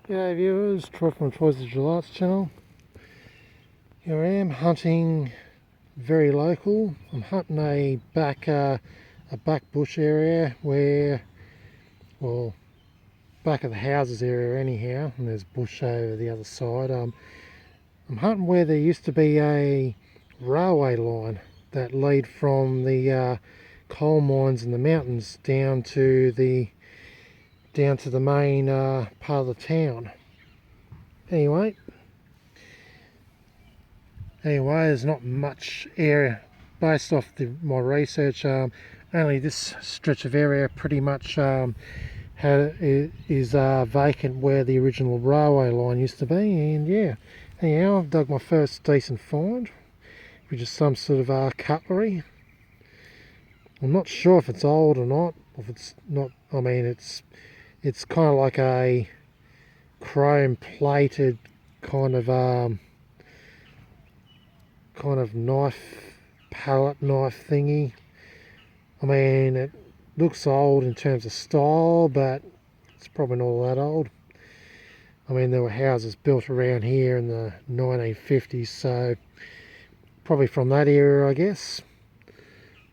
G'day viewers, Troy from Troy's Digital Arts channel. Here I am hunting very local. I'm hunting a back bush area where, well, back of the houses area anyhow, and there's bush over the other side. I'm hunting where there used to be a railway line that led from the coal mines in the mountains down to the main part of the town. Anyway, there's not much area based off my research. Only this stretch of area pretty much is vacant where the original railway line used to be. And yeah, anyhow, I've dug my first decent find, which is some sort of cutlery. I'm not sure if it's old or not. If it's not, I mean, it's kind of like a chrome plated kind of palette knife thingy. I mean, it looks old in terms of style, but it's probably not all that old. I mean, there were houses built around here in the 1950s, so probably from that era, I guess.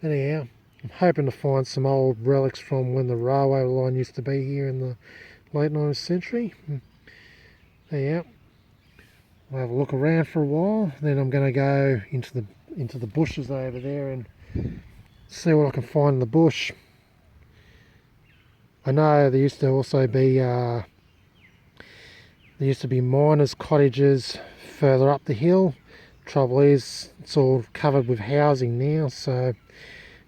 Anyhow, I'm hoping to find some old relics from when the railway line used to be here in the late 19th century. Anyhow, I'll have a look around for a while, then I'm going to go into the bushes over there and see what I can find in the bush. I know there used to also be miners' cottages further up the hill. Trouble is, it's all covered with housing now, so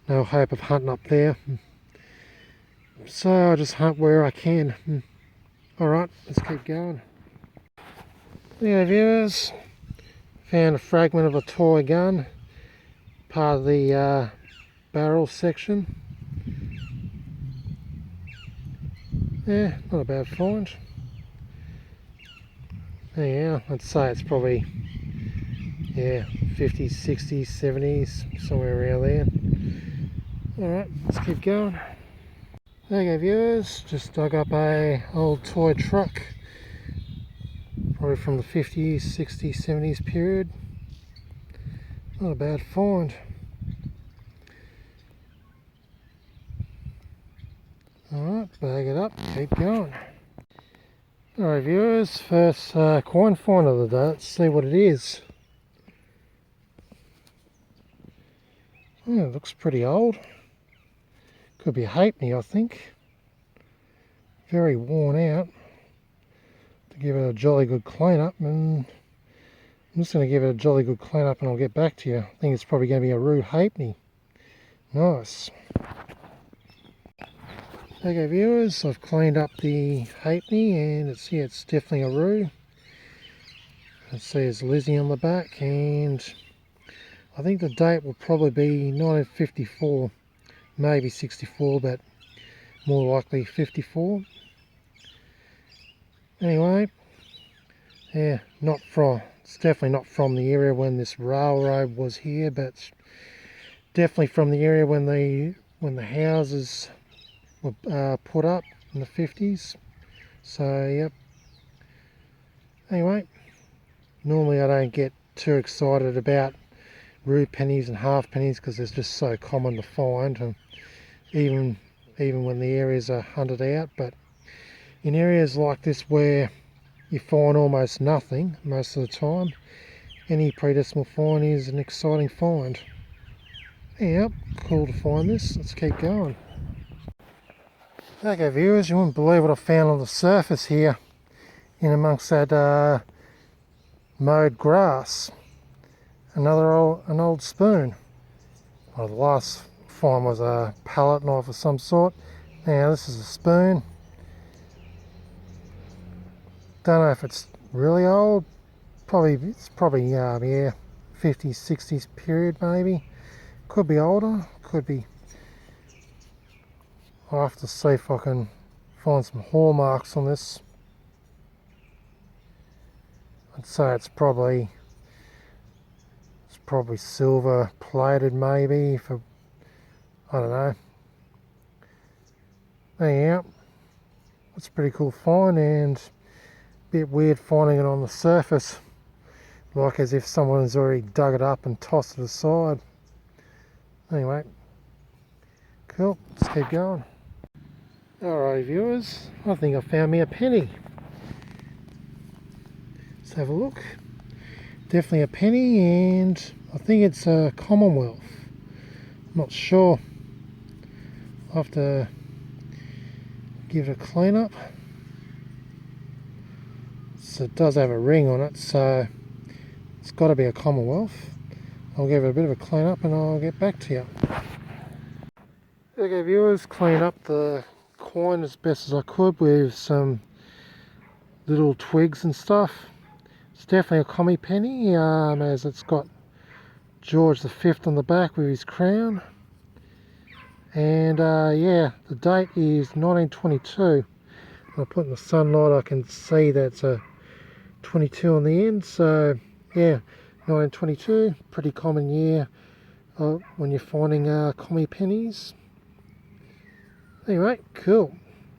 no hope of hunting up there. So I just hunt where I can. Alright, let's keep going. Yeah, viewers, found a fragment of a toy gun, part of the barrel section. Yeah, not a bad find. Yeah, I'd say it's probably 50s, 60s, 70s, somewhere around there. Alright, let's keep going. There you go, viewers, just dug up a old toy truck, probably from the 50s, 60s, 70s period. Not a bad find. Alright, bag it up, keep going. Alright viewers, first coin find of the day. Let's see what it is. Oh, it looks pretty old. Could be a halfpenny, I think. Very worn out. To give it a jolly good clean up, and I'm just going to give it a jolly good clean up and I'll get back to you. I think it's probably going to be a rue halfpenny. Nice. Okay viewers, I've cleaned up the halfpenny and it's definitely a rue. Let's see, there's Lizzie on the back, and I think the date will probably be 1954, maybe 64, but more likely 54. Anyway, yeah, it's definitely not from the area when this railroad was here, but it's definitely from the area when the houses were put up in the 50s. So yep. Anyway, normally I don't get too excited about rue pennies and half pennies because it's just so common to find, and even when the areas are hunted out. But in areas like this where you find almost nothing most of the time, any pre-decimal find is an exciting find. Yep, cool to find this. Let's keep going. Okay viewers, you wouldn't believe what I found on the surface here in amongst that mowed grass. An old spoon. Well, the last find was a palette knife of some sort. Now this is a spoon. Don't know if it's really old. It's probably 50s, 60s period maybe. Could be older, could be. I'll have to see if I can find some hallmarks on this. I'd say it's probably silver plated maybe, for I don't know. Anyhow, it's a pretty cool find, and bit weird finding it on the surface, like as if someone's already dug it up and tossed it aside. Anyway, cool, let's keep going. Alright viewers, I think I found me a penny. Let's have a look. Definitely a penny, and I think it's a Commonwealth. Not sure. I'll have to give it a clean up. So it does have a ring on it, so it's got to be a Commonwealth. I'll give it a bit of a clean up and I'll get back to you. Okay viewers, clean up the coin as best as I could with some little twigs and stuff. It's definitely a commie penny, as it's got George V on the back with his crown. And yeah, the date is 1922. When I put in the sunlight I can see that's a 22 on the end, so yeah, 1922, pretty common year when you're finding commie pennies. Anyway, cool.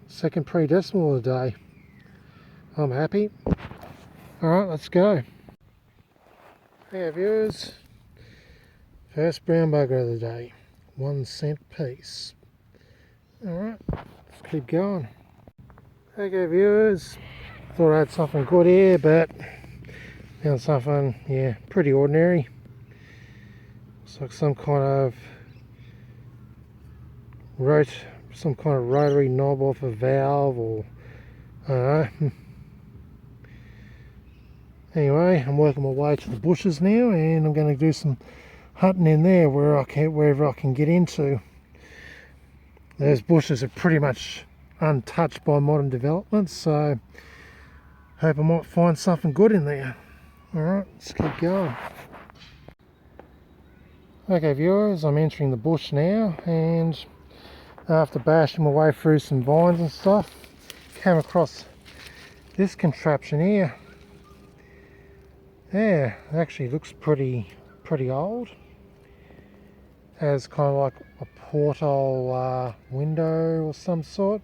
Second pre-decimal of the day. I'm happy. Alright, let's go. Hey viewers, first brown bugger of the day, 1 cent piece. Alright, let's keep going. Okay viewers, thought I had something good here, but found something, yeah, pretty ordinary. It's like some kind of rotary knob off a valve, or I don't know. Anyway, I'm working my way to the bushes now, and I'm going to do some hunting in there wherever I can get into. Those bushes are pretty much untouched by modern developments, so hope I might find something good in there. Alright, let's keep going. Okay viewers, I'm entering the bush now, and after bashing my way through some vines and stuff, came across this contraption here. Yeah, it actually looks pretty old. Has kind of like a porthole window or some sort.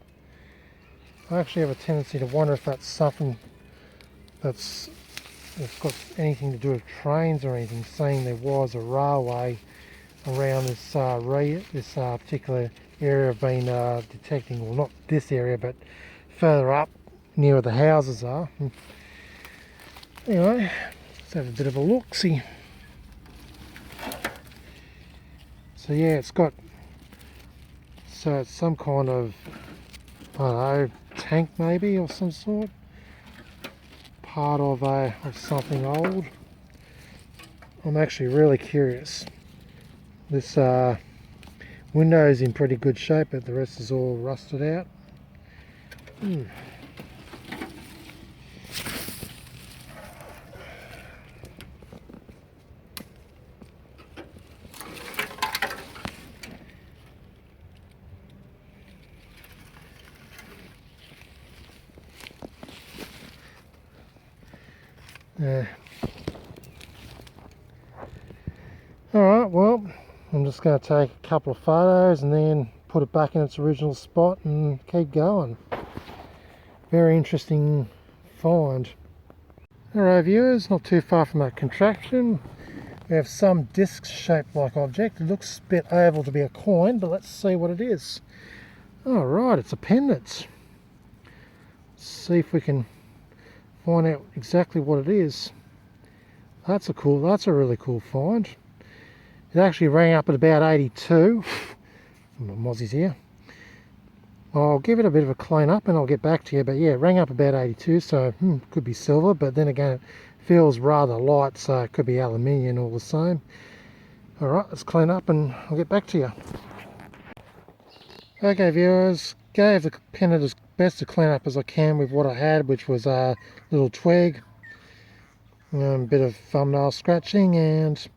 I actually have a tendency to wonder if that's something that's got anything to do with trains or anything, seeing there was a railway around this particular area I've been detecting. Well, not this area, but further up near where the houses are. Anyway, let's have a bit of a look-see. So yeah, it's some kind of, I don't know, tank maybe, or some sort. Part of something old. I'm actually really curious. This window is in pretty good shape, but the rest is all rusted out. Yeah. Alright, well, I'm just going to take a couple of photos and then put it back in its original spot and keep going. Very interesting find. Alright viewers, not too far from that contraption, we have some disc-shaped like object. It looks a bit oval to be a coin, but let's see what it is. Alright, it's a pendant. Let's see if we can find out exactly what it is. That's a really cool find. It actually rang up at about 82. Mozzie's here. I'll give it a bit of a clean up and I'll get back to you, but yeah, it rang up about 82, so could be silver, but then again it feels rather light, so it could be aluminium all the same. Alright, let's clean up and I'll get back to you. Okay viewers, gave the pendant as best to clean up as I can with what I had, which was a little twig, a bit of thumbnail scratching, and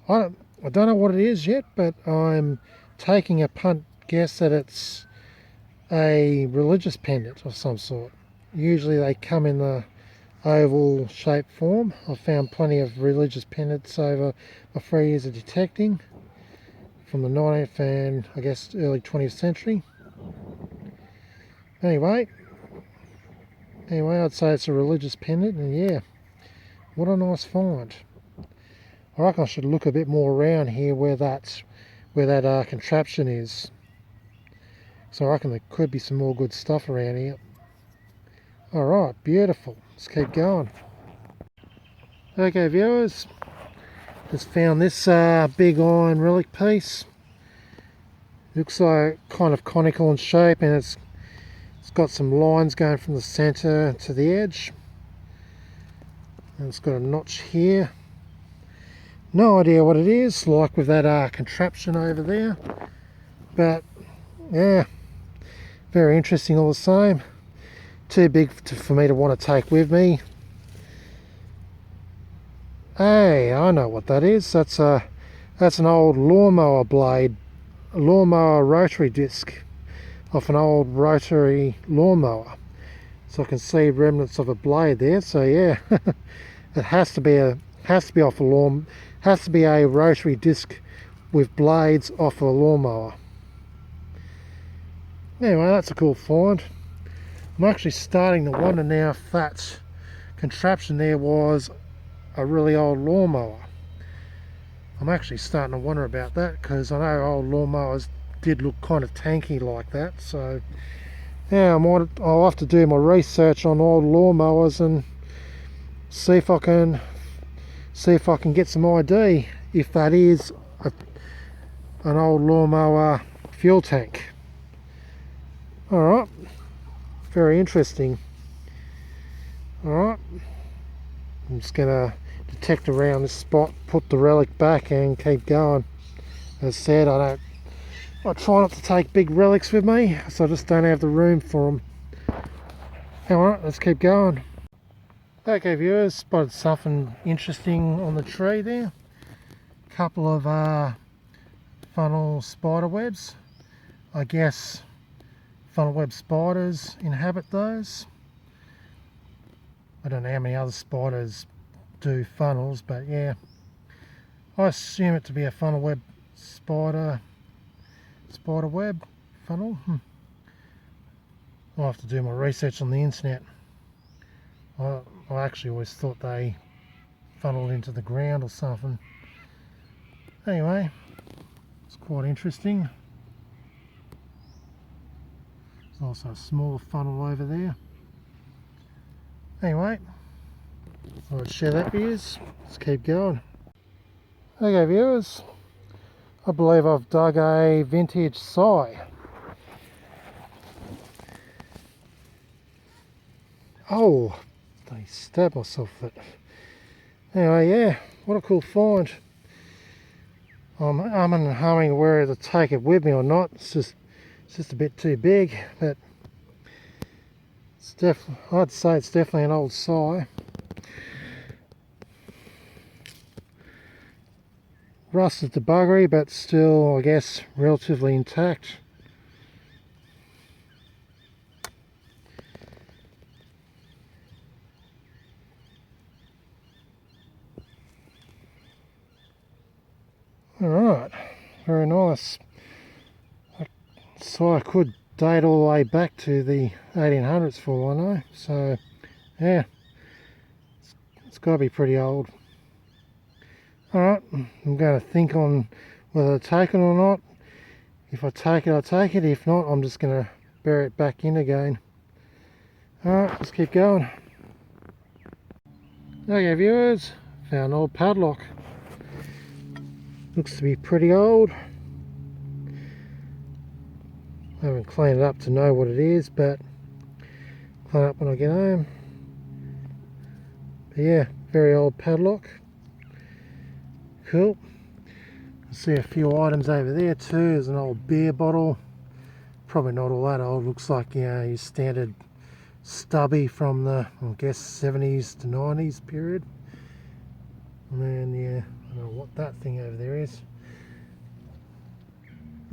I don't know what it is yet, but I'm taking a punt guess that it's a religious pendant of some sort. Usually they come in the oval shaped form. I've found plenty of religious pendants over my 3 years of detecting from the 19th and I guess early 20th century. Anyway, Anyway, I'd say it's a religious pendant, and yeah, what a nice find. I reckon I should look a bit more around here where that contraption is. So I reckon there could be some more good stuff around here. Alright, beautiful. Let's keep going. Okay viewers, just found this big iron relic piece. Looks like kind of conical in shape, and it's got some lines going from the centre to the edge. And it's got a notch here. No idea what it is, like with that contraption over there. But yeah, very interesting all the same. Too big for me to want to take with me. Hey, I know what that is. That's an old lawnmower blade, a lawnmower rotary disc off an old rotary lawnmower. So I can see remnants of a blade there. So yeah, it has to be off a lawn. Has to be a rotary disc with blades off a lawnmower. Anyway, that's a cool find. I'm actually starting to wonder now if that contraption there was a really old lawnmower. I'm actually starting to wonder about that, because I know old lawnmowers did look kind of tanky like that. So yeah, I'll have to do my research on old lawnmowers and see if I can get some ID if that is an old lawnmower fuel tank. Alright, very interesting. Alright, I'm just gonna detect around this spot, put the relic back and keep going. As said, I try not to take big relics with me, so I just don't have the room for them. Alright, let's keep going. Okay viewers, spotted something interesting on the tree there. Couple of funnel spider webs. I guess funnel web spiders inhabit those. I don't know how many other spiders do funnels, but yeah, I assume it to be a funnel web spider web funnel. I'll have to do my research on the internet. I actually always thought they funneled into the ground or something. Anyway, it's quite interesting. There's also a smaller funnel over there. Anyway, I'll share that with you. Let's keep going. Okay viewers, I believe I've dug a vintage sigh. Oh, I stabbed myself with it. Anyway, yeah, what a cool find. I'm and humming whether to take it with me or not. It's just a bit too big, but I'd say it's definitely an old sigh. Rusted to buggery, but still, I guess, relatively intact. Alright, very nice. So I could date all the way back to the 1800s for all I know. So yeah, it's got to be pretty old. Alright, I'm going to think on whether to take it or not. If I take it, I take it. If not, I'm just going to bury it back in again. Alright, let's keep going. Okay viewers, found an old padlock. Looks to be pretty old. I haven't cleaned it up to know what it is, but clean it up when I get home. But yeah, very old padlock. Cool. I see a few items over there too. There's an old beer bottle. Probably not all that old. Looks like, you know, your standard stubby from the, I guess, 70s to 90s period. And then, yeah, I don't know what that thing over there is.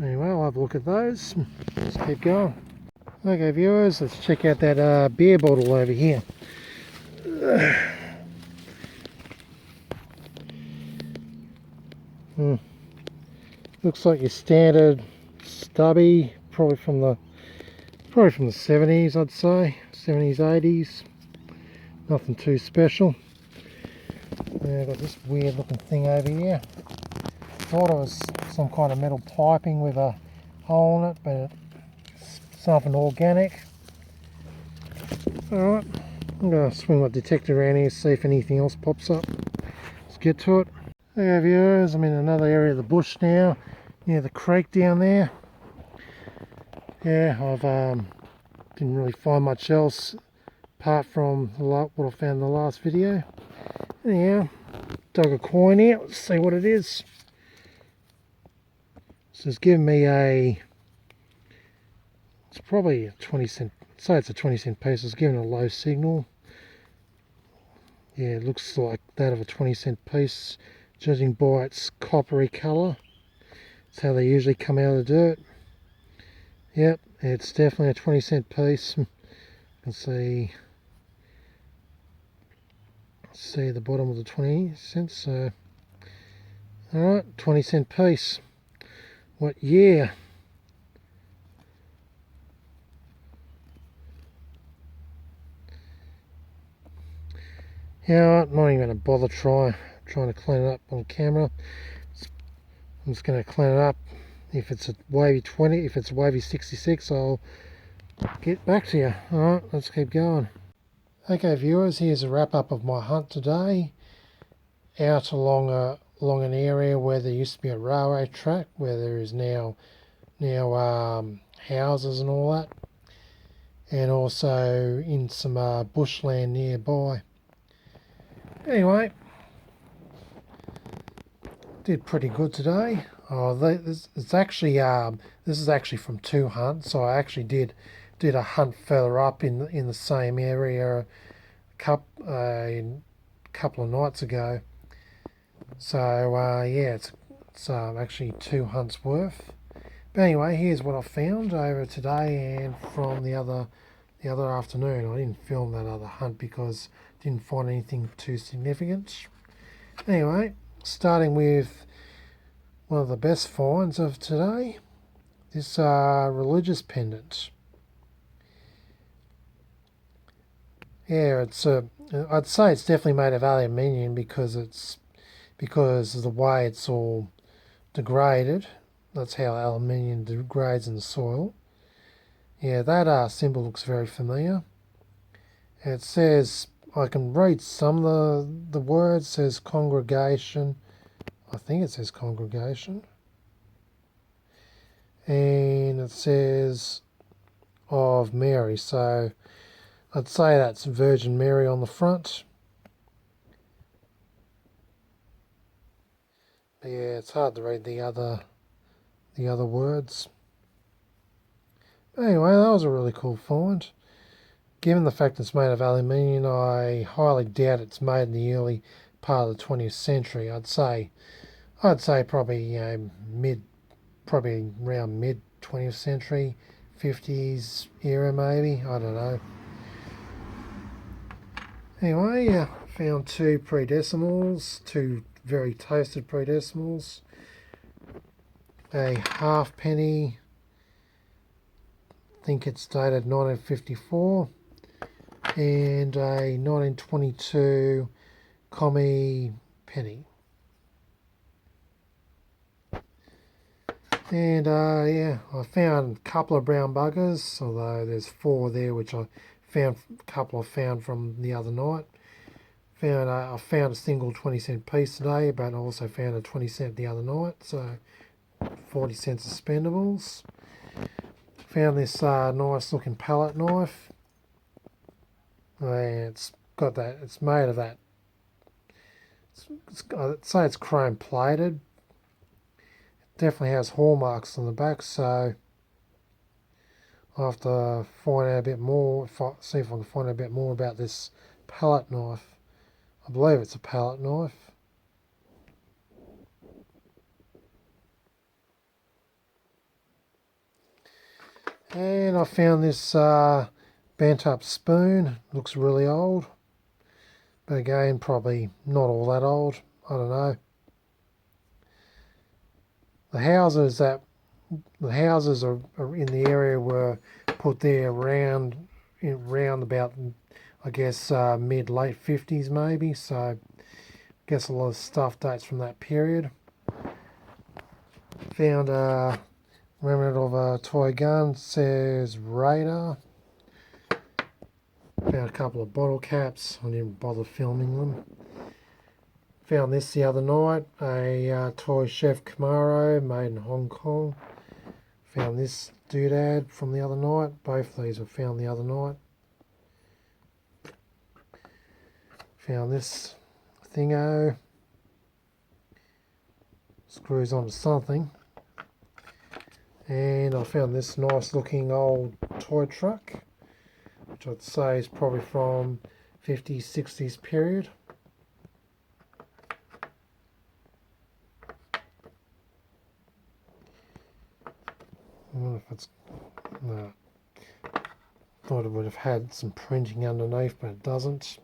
Anyway, I'll have a look at those. Let's keep going. Okay viewers, let's check out that beer bottle over here. Looks like your standard stubby, probably from the 70s, I'd say, 70s, 80s. Nothing too special. I've got this weird looking thing over here. Thought it was some kind of metal piping with a hole in it, but it's something organic. Alright, I'm going to swing my detector around here, see if anything else pops up. Let's get to it. There, viewers, I'm in another area of the bush now, near the creek down there. Yeah, I've didn't really find much else apart from what I found in the last video. Anyhow, dug a coin out. Let's see what it is. So it's giving me it's probably a 20 cent, say it's a 20 cent piece. It's giving a low signal. Yeah, it looks like that of a 20 cent piece, judging by its coppery colour. That's how they usually come out of the dirt. Yep, it's definitely a 20 cent piece. You can see the bottom of the 20 cents. So, alright, 20 cent piece. What year? Yeah, I'm not even going to bother trying to clean it up on camera. I'm just going to clean it up. If it's a wavy 20, if it's a wavy 66, I'll get back to you. Alright, let's keep going. Okay viewers, here's a wrap up of my hunt today. Out along an area where there used to be a railway track, where there is now houses and all that. And also in some bushland nearby. Anyway, did pretty good today. This is actually from 2 hunts. So I actually did a hunt further up in the same area a couple of nights ago. So yeah, it's actually 2 hunts worth. But anyway, here's what I found over today and from the other afternoon. I didn't film that other hunt because I didn't find anything too significant. Anyway, starting with one of the best finds of today, this religious pendant. Yeah, I'd say it's definitely made of aluminium because of the way it's all degraded. That's how aluminium degrades in the soil. Yeah, that symbol looks very familiar. It says, I can read some of the words. It says congregation. I think it says congregation. And it says of Mary. So I'd say that's Virgin Mary on the front. But yeah, it's hard to read the other words. Anyway, that was a really cool find. Given the fact it's made of aluminium, I highly doubt it's made in the early part of the 20th century. I'd say probably probably around mid 20th century, 50s era maybe. I don't know. Anyway, found 2 pre-decimals, 2 very toasted pre-decimals, a halfpenny. I think it's dated 1954, and a 1922 commie penny. And yeah, I found a couple of brown buggers, although there's 4 there, which I found from the other night. I found a single 20 cent piece today, but I also found a 20 cent the other night, so 40 cents of spendables. Found this nice looking palette knife. And it's made of that. I'd say it's chrome plated. It definitely has hallmarks on the back, so I'll have to find out a bit more, see if I can find out a bit more about this palette knife. I believe it's a palette knife. And I found this bent up spoon. Looks really old, but again, probably not all that old. I don't know. The houses are in the area were put there around round about, I guess, mid-late 50s maybe, so I guess a lot of stuff dates from that period. Found a remnant of a toy gun, says Radar. Found a couple of bottle caps, I didn't bother filming them. Found this the other night, a toy Chef Camaro made in Hong Kong. Found this doodad from the other night, both of these were found the other night. Found this thingo, screws onto something. And I found this nice looking old toy truck, which I'd say is probably from 50s, 60s period. I wonder if it's, no, thought it would have had some printing underneath, but it doesn't.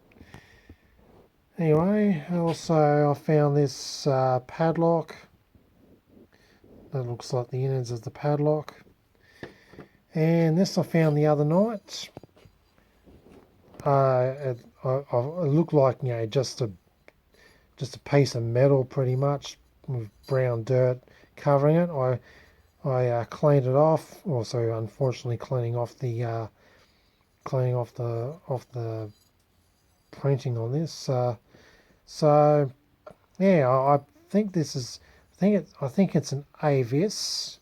Anyway, also I found this padlock. That looks like the innards of the padlock. And this I found the other night. It looked like, you know, just a piece of metal pretty much with brown dirt covering it. I cleaned it off. Also, unfortunately, cleaning off the printing on this. So yeah, I think this is. I think it's an Avis.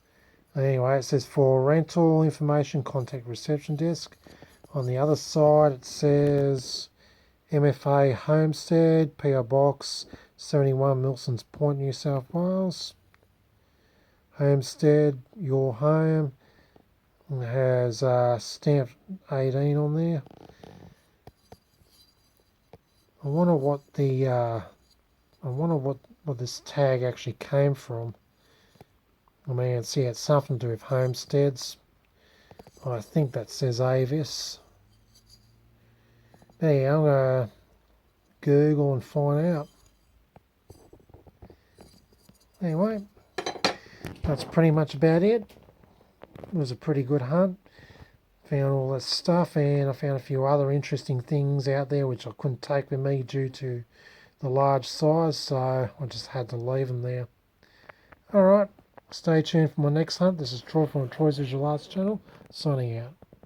Anyway, it says for rental information, contact reception desk. On the other side, it says MFA Homestead, PO Box 71, Milsons Point, New South Wales. Homestead, your home. It has stamp 18 on there. I wonder what this tag actually came from. I mean, see, it's something to do with homesteads. I think that says Avis. Yeah, I'm gonna Google and find out. Anyway, that's pretty much about it. It was a pretty good hunt. Found all that stuff, and I found a few other interesting things out there which I couldn't take with me due to the large size, so I just had to leave them there. Alright, stay tuned for my next hunt. This is Troy from the Troy's Visual Arts channel, signing out.